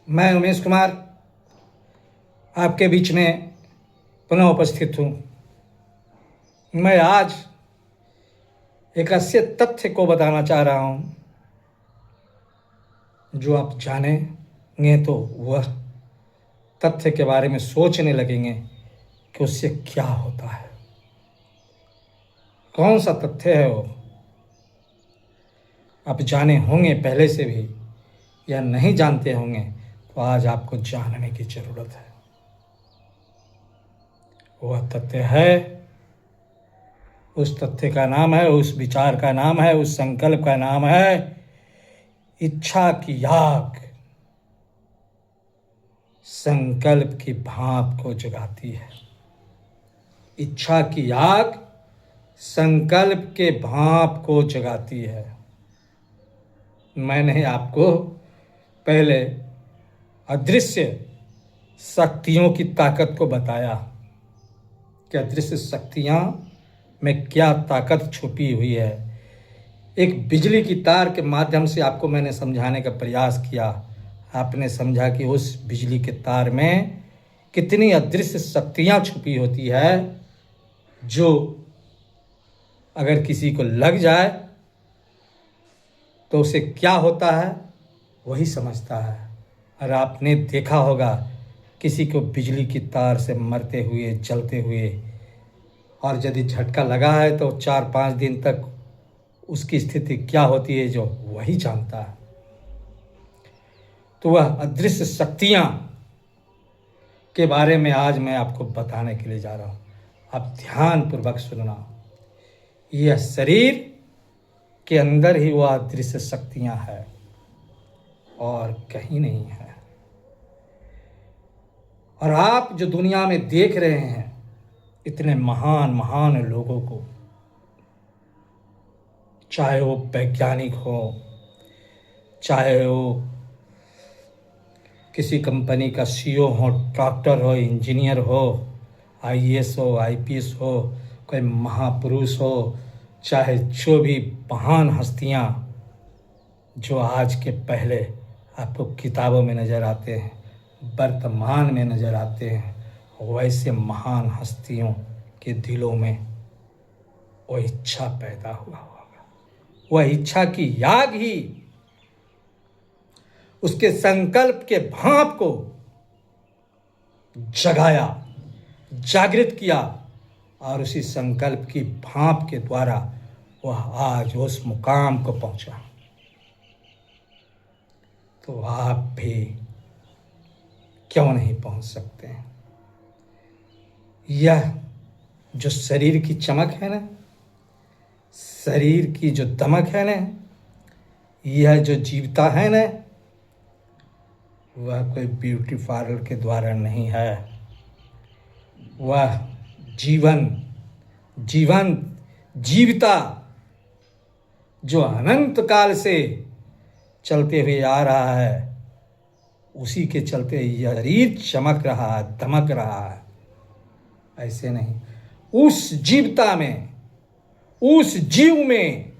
मैं उमेश कुमार आपके बीच में पुनः उपस्थित हूँ। मैं आज एक ऐसे तथ्य को बताना चाह रहा हूँ जो आप जानेंगे तो वह तथ्य के बारे में सोचने लगेंगे कि उससे क्या होता है। कौन सा तथ्य है वो आप जाने होंगे पहले से भी या नहीं जानते होंगे, तो आज आपको जानने की जरूरत है। वह तथ्य है, उस तथ्य का नाम है, उस विचार का नाम है, उस संकल्प का नाम है इच्छा की आग। संकल्प की भाप को जगाती है। इच्छा की आग संकल्प के भाप को जगाती है। मैंने आपको पहले अदृश्य शक्तियों की ताकत को बताया कि अदृश्य शक्तियां में क्या ताकत छुपी हुई है। एक बिजली की तार के माध्यम से आपको मैंने समझाने का प्रयास किया। आपने समझा कि उस बिजली के तार में कितनी अदृश्य शक्तियां छुपी होती है, जो अगर किसी को लग जाए तो उसे क्या होता है वही समझता है। और आपने देखा होगा किसी को बिजली की तार से मरते हुए, जलते हुए, और यदि झटका लगा है तो 4-5 दिन तक उसकी स्थिति क्या होती है जो वही जानता है। तो वह अदृश्य शक्तियां के बारे में आज मैं आपको बताने के लिए जा रहा हूं। आप ध्यानपूर्वक सुनना। यह शरीर के अंदर ही वह अदृश्य शक्तियां है और कहीं नहीं है। और आप जो दुनिया में देख रहे हैं इतने महान महान लोगों को, चाहे वो वैज्ञानिक हो, चाहे वो किसी कंपनी का सीईओ हो, डॉक्टर हो, इंजीनियर हो, आईएएस हो, आईपीएस हो, कोई महापुरुष हो, चाहे जो भी महान हस्तियां जो आज के पहले आपको किताबों में नज़र आते हैं, वर्तमान में नज़र आते हैं, वैसे महान हस्तियों के दिलों में वह इच्छा पैदा हुआ होगा। वह इच्छा की आग ही उसके संकल्प के भाप को जगाया, जागृत किया, और उसी संकल्प की भाप के द्वारा वह आज उस मुकाम को पहुंचा। तो आप भी क्यों नहीं पहुंच सकते हैं? यह जो शरीर की चमक है ना, शरीर की जो दमक है ना, यह जो जीवता है ना, वह कोई ब्यूटी पार्लर के द्वारा नहीं है। वह जीवन जीवता जो अनंत काल से चलते हुए आ रहा है, उसी के चलते यह शरीर चमक रहा है, दमक रहा है। ऐसे नहीं, उस जीवता में, उस जीव में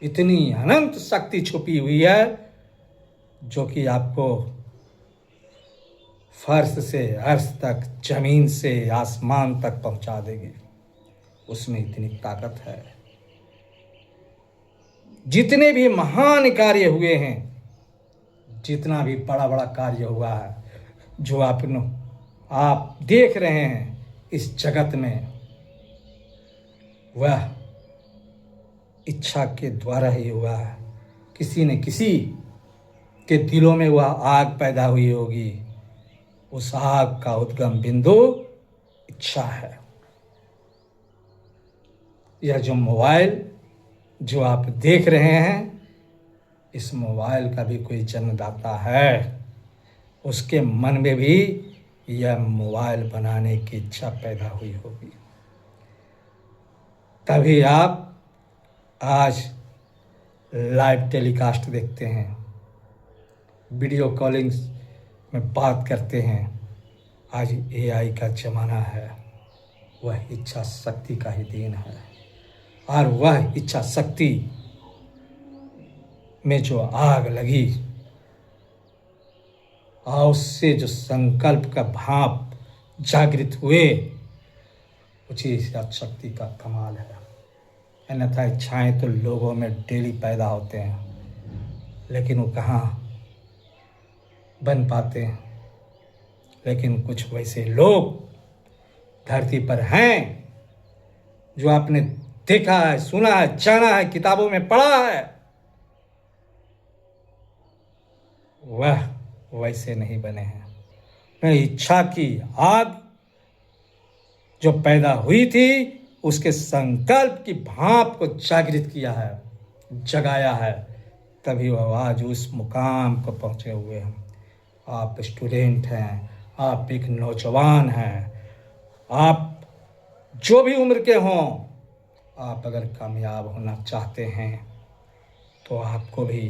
इतनी अनंत शक्ति छुपी हुई है जो कि आपको फर्श से अर्श तक, जमीन से आसमान तक पहुंचा देगी। उसमें इतनी ताकत है। जितने भी महान कार्य हुए हैं, जितना भी बड़ा बड़ा कार्य हुआ है, जो आप देख रहे हैं इस जगत में, वह इच्छा के द्वारा ही हुआ है। किसी न किसी के दिलों में वह आग पैदा हुई होगी। उस आग का उद्गम बिंदु इच्छा है। यह जो मोबाइल जो आप देख रहे हैं, इस मोबाइल का भी कोई जन्मदाता है। उसके मन में भी यह मोबाइल बनाने की इच्छा पैदा हुई होगी। तभी आप आज लाइव टेलीकास्ट देखते हैं, वीडियो कॉलिंग में बात करते हैं। आज एआई का ज़माना है। वह इच्छा शक्ति का ही देन है। और वह इच्छा शक्ति में जो आग लगी, और उससे जो संकल्प का भाप जागृत हुए, उसी शक्ति का कमाल है। अन्यथा इच्छाएं तो लोगों में डेली पैदा होते हैं, लेकिन वो कहाँ बन पाते हैं। लेकिन कुछ वैसे लोग धरती पर हैं जो आपने देखा है, सुना है, जाना है, किताबों में पढ़ा है, वह वैसे नहीं बने हैं। मैं इच्छा की आग जो पैदा हुई थी, उसके संकल्प की भाप को जागृत किया है, जगाया है, तभी वह आज उस मुकाम को पहुंचे हुए हैं। आप स्टूडेंट हैं, आप एक नौजवान हैं, आप जो भी उम्र के हों, आप अगर कामयाब होना चाहते हैं तो आपको भी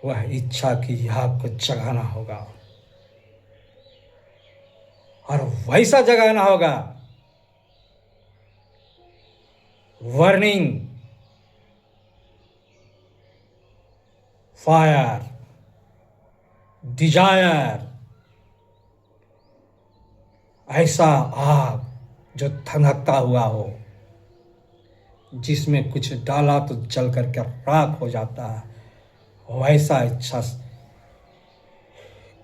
वह इच्छा की आग को जगाना होगा, और वैसा जगाना होगा। वर्निंग फायर, डिजायर, ऐसा आग जो धधकता हुआ हो, जिसमें कुछ डाला तो जल करके राख हो जाता है, वैसा इच्छा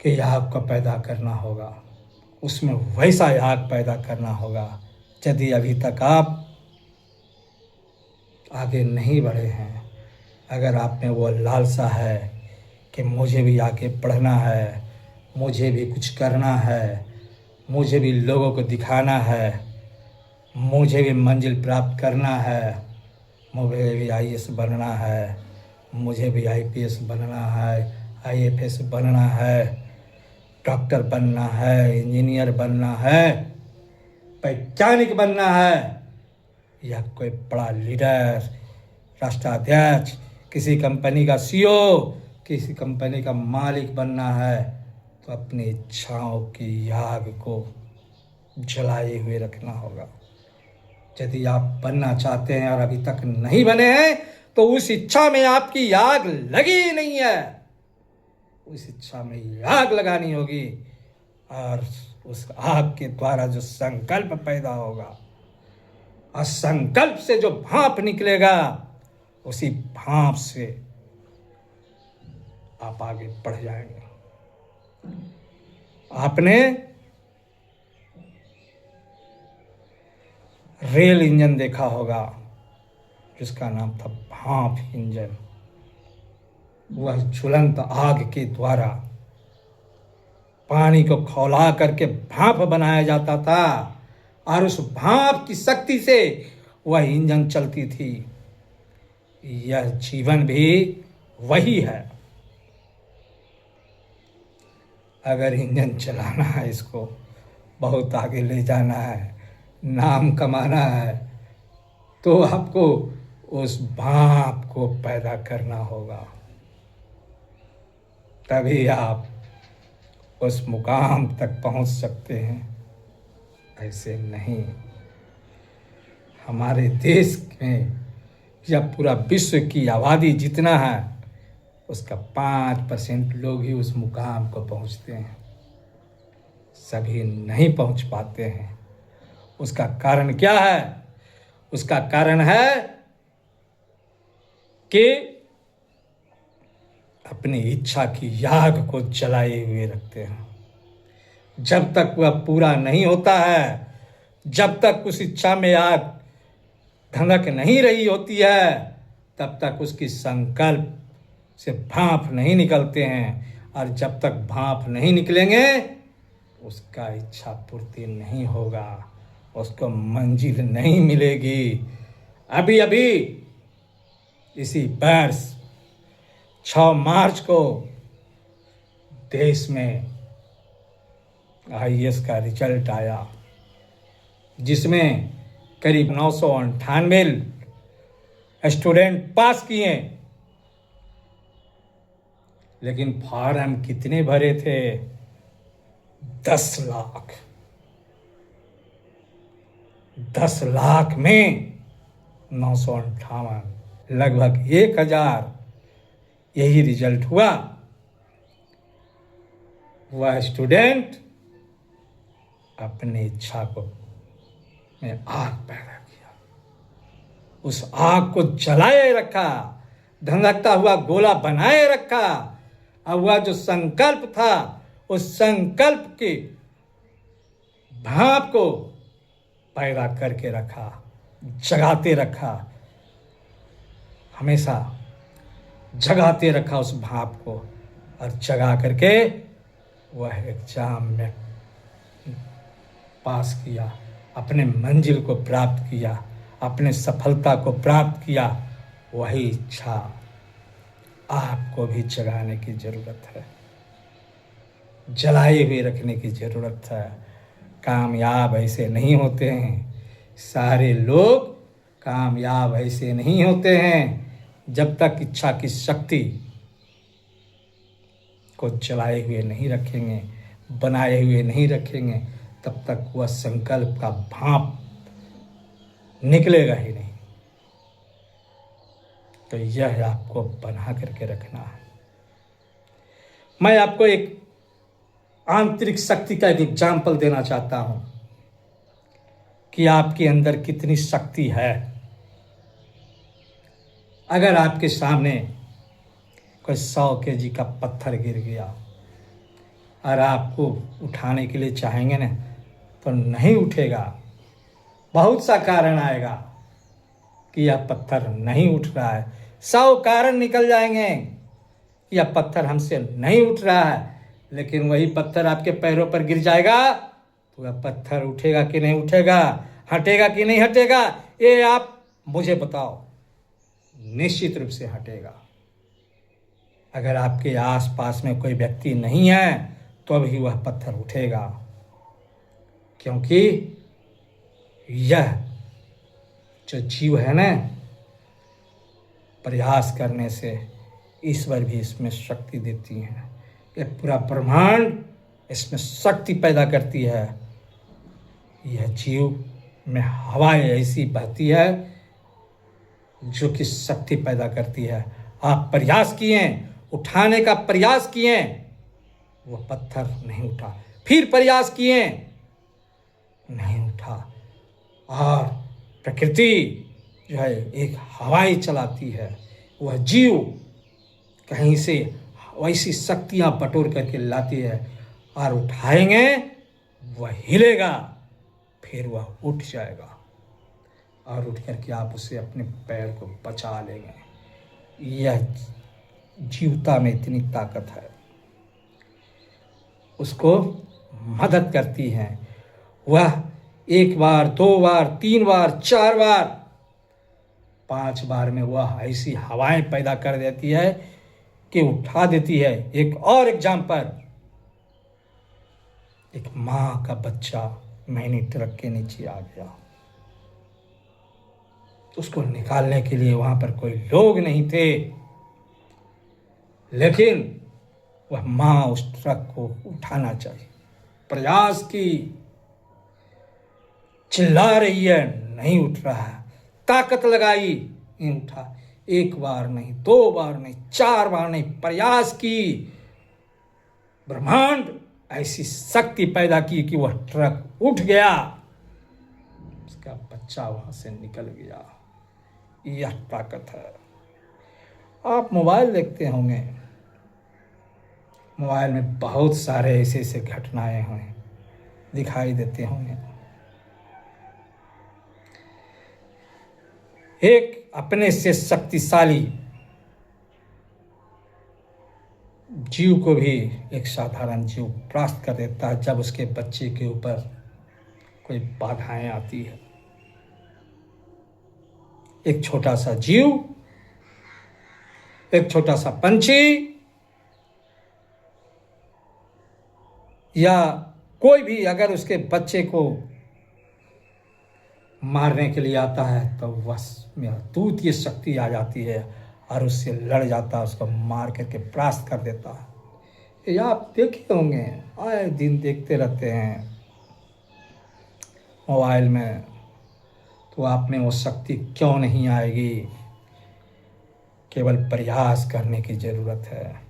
कि आग को पैदा करना होगा। उसमें वैसा आग पैदा करना होगा। यदि अभी तक आप आगे नहीं बढ़े हैं, अगर आप में वो लालसा है कि मुझे भी आगे बढ़ना है, मुझे भी कुछ करना है, मुझे भी लोगों को दिखाना है, मुझे भी मंजिल प्राप्त करना है, मुझे भी आईएएस बनना है, मुझे भी आईपीएस बनना है, आईएफएस बनना है, डॉक्टर बनना है, इंजीनियर बनना है, वैज्ञानिक बनना है, या कोई बड़ा लीडर, राष्ट्राध्यक्ष, किसी कंपनी का सीईओ, किसी कंपनी का मालिक बनना है, तो अपनी इच्छाओं की आग को जलाए हुए रखना होगा। यदि आप बनना चाहते हैं और अभी तक नहीं बने हैं, तो उस इच्छा में आपकी आग लगी ही नहीं है। उस इच्छा में आग लगानी होगी, और उस आग के द्वारा जो संकल्प पैदा होगा, और संकल्प से जो भाप निकलेगा, उसी भाप से आप आगे बढ़ जाएंगे। आपने रेल इंजन देखा होगा, जिसका नाम था भाप इंजन। वह ज्वलंत आग के द्वारा पानी को खौला करके भाप बनाया जाता था, और उस भाप की शक्ति से वह इंजन चलती थी। यह जीवन भी वही है। अगर इंजन चलाना है, इसको बहुत आगे ले जाना है, नाम कमाना है, तो आपको उस भाप को पैदा करना होगा, तभी आप उस मुकाम तक पहुंच सकते हैं। ऐसे नहीं। हमारे देश में या पूरा विश्व की आबादी जितना है, उसका 5% लोग ही उस मुकाम को पहुंचते हैं। सभी नहीं पहुंच पाते हैं। उसका कारण क्या है? उसका कारण है कि अपनी इच्छा की आग को जलाए हुए रखते हैं। जब तक वह पूरा नहीं होता है, जब तक उस इच्छा में आग धधक नहीं रही होती है, तब तक उसकी संकल्प से भाप नहीं निकलते हैं, और जब तक भाप नहीं निकलेंगे, उसका इच्छा पूर्ति नहीं होगा, उसको मंजिल नहीं मिलेगी। अभी अभी इसी वर्ष 6 मार्च को देश में आईएएस का रिजल्ट आया, जिसमें करीब 998 स्टूडेंट पास किए। लेकिन फॉर्म कितने भरे थे? 10 लाख। 10 लाख में 958, लगभग 1000 यही रिजल्ट हुआ। वह स्टूडेंट अपनी इच्छा को में आग पैदा किया, उस आग को जलाए रखा, धधकता हुआ गोला बनाए रखा। अब वह जो संकल्प था, उस संकल्प की भाप को पैदा करके रखा, जगाते रखा, हमेशा जगाते रखा उस भाप को, और जगा करके वह एग्जाम में पास किया, अपने मंजिल को प्राप्त किया, अपने सफलता को प्राप्त किया। वही इच्छा आपको भी जगाने की जरूरत है, जलाए हुए रखने की जरूरत है। कामयाब ऐसे नहीं होते हैं, सारे लोग कामयाब ऐसे नहीं होते हैं जब तक इच्छा की शक्ति को जलाए हुए नहीं रखेंगे, बनाए हुए नहीं रखेंगे, तब तक वह संकल्प का भाप निकलेगा ही नहीं। तो यह आपको बना करके रखना है। मैं आपको एक आंतरिक शक्ति का एक एग्जाम्पल देना चाहता हूं कि आपके अंदर कितनी शक्ति है। अगर आपके सामने कोई 100 kg का पत्थर गिर गया और आपको उठाने के लिए चाहेंगे ना, तो नहीं उठेगा। बहुत सा कारण आएगा कि यह पत्थर नहीं उठ रहा है, 100 कारण निकल जाएंगे, यह पत्थर हमसे नहीं उठ रहा है। लेकिन वही पत्थर आपके पैरों पर गिर जाएगा तो वह पत्थर उठेगा कि नहीं उठेगा, हटेगा कि नहीं हटेगा, ये आप मुझे बताओ। निश्चित रूप से हटेगा। अगर आपके आसपास में कोई व्यक्ति नहीं है तो भी वह पत्थर उठेगा, क्योंकि यह जो जीव है ना, प्रयास करने से ईश्वर भी इसमें शक्ति देती है। यह पूरा ब्रह्मांड इसमें शक्ति पैदा करती है। यह जीव में हवाएं ऐसी बहती है जो कि शक्ति पैदा करती है। आप प्रयास किए, उठाने का प्रयास किए, वह पत्थर नहीं उठा, फिर प्रयास किए, नहीं उठा। और प्रकृति जो है एक हवाएं चलाती है, वह जीव कहीं से वैसी शक्तियां बटोर करके लाती है और उठाएंगे, वह हिलेगा, फिर वह उठ जाएगा और उठ करके आप उसे अपने पैर को बचा लेंगे। यह जीवता में इतनी ताकत है, उसको मदद करती है। वह 1 बार, 2 बार, 3 बार, 4 बार, 5 बार में वह ऐसी हवाएं पैदा कर देती है कि उठा देती है। एक और एग्जाम्पल, एक माँ का बच्चा मैनी ट्रक के नीचे आ गया, उसको निकालने के लिए वहां पर कोई लोग नहीं थे, लेकिन वह माँ उस ट्रक को उठाना चाहिए, प्रयास की, चिल्ला रही है, नहीं उठ रहा है, ताकत लगाई, नहीं उठा। 1 बार नहीं, 2 बार नहीं, 4 बार नहीं, प्रयास की, ब्रह्मांड ऐसी शक्ति पैदा की कि वह ट्रक उठ गया, उसका बच्चा वहां से निकल गया। यह ताकत है। आप मोबाइल देखते होंगे, मोबाइल में बहुत सारे ऐसे ऐसे घटनाएं हैं, दिखाई देते होंगे। एक अपने से शक्तिशाली जीव को भी एक साधारण जीव परास्त कर देता है जब उसके बच्चे के ऊपर कोई बाधाएं आती है। एक छोटा सा जीव, एक छोटा सा पंछी या कोई भी अगर उसके बच्चे को मारने के लिए आता है तो बस में अद्भुत शक्ति आ जाती है और उससे लड़ जाता है, उसको मार करके परास्त कर देता है। ये आप देखे होंगे, आए दिन देखते रहते हैं मोबाइल में। तो आप में वो शक्ति क्यों नहीं आएगी? केवल प्रयास करने की ज़रूरत है।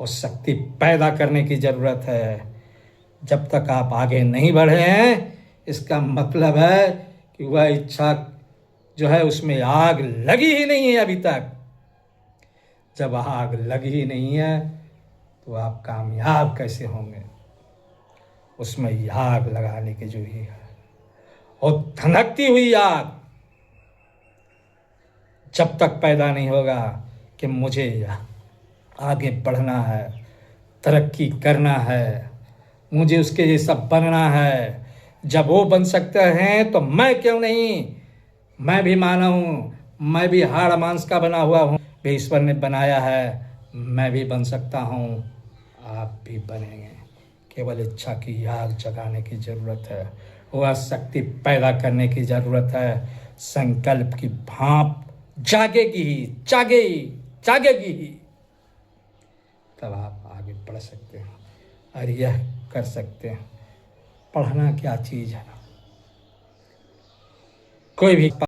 वो शक्ति पैदा करने की ज़रूरत है। जब तक आप आगे नहीं बढ़े हैं, इसका मतलब है कि वह इच्छा जो है उसमें आग लगी ही नहीं है अभी तक। जब आग लगी ही नहीं है तो आप कामयाब कैसे होंगे? उसमें आग लगाने की जो है और धनकती हुई आग जब तक पैदा नहीं होगा कि मुझे आगे बढ़ना है, तरक्की करना है, मुझे उसके जैसा बनना है, जब वो बन सकते हैं तो मैं क्यों नहीं? मैं भी मानव हूँ, मैं भी हाड़ मांस का बना हुआ हूँ, भी ईश्वर ने बनाया है, मैं भी बन सकता हूँ, आप भी बनेंगे। केवल इच्छा की आग जगाने की ज़रूरत है, वह शक्ति पैदा करने की ज़रूरत है। संकल्प की भाप जागेगी ही, जागेगी ही, तब आप आगे बढ़ सकते हैं और यह कर सकते हैं। पढ़ना क्या चीज़ है? कोई भी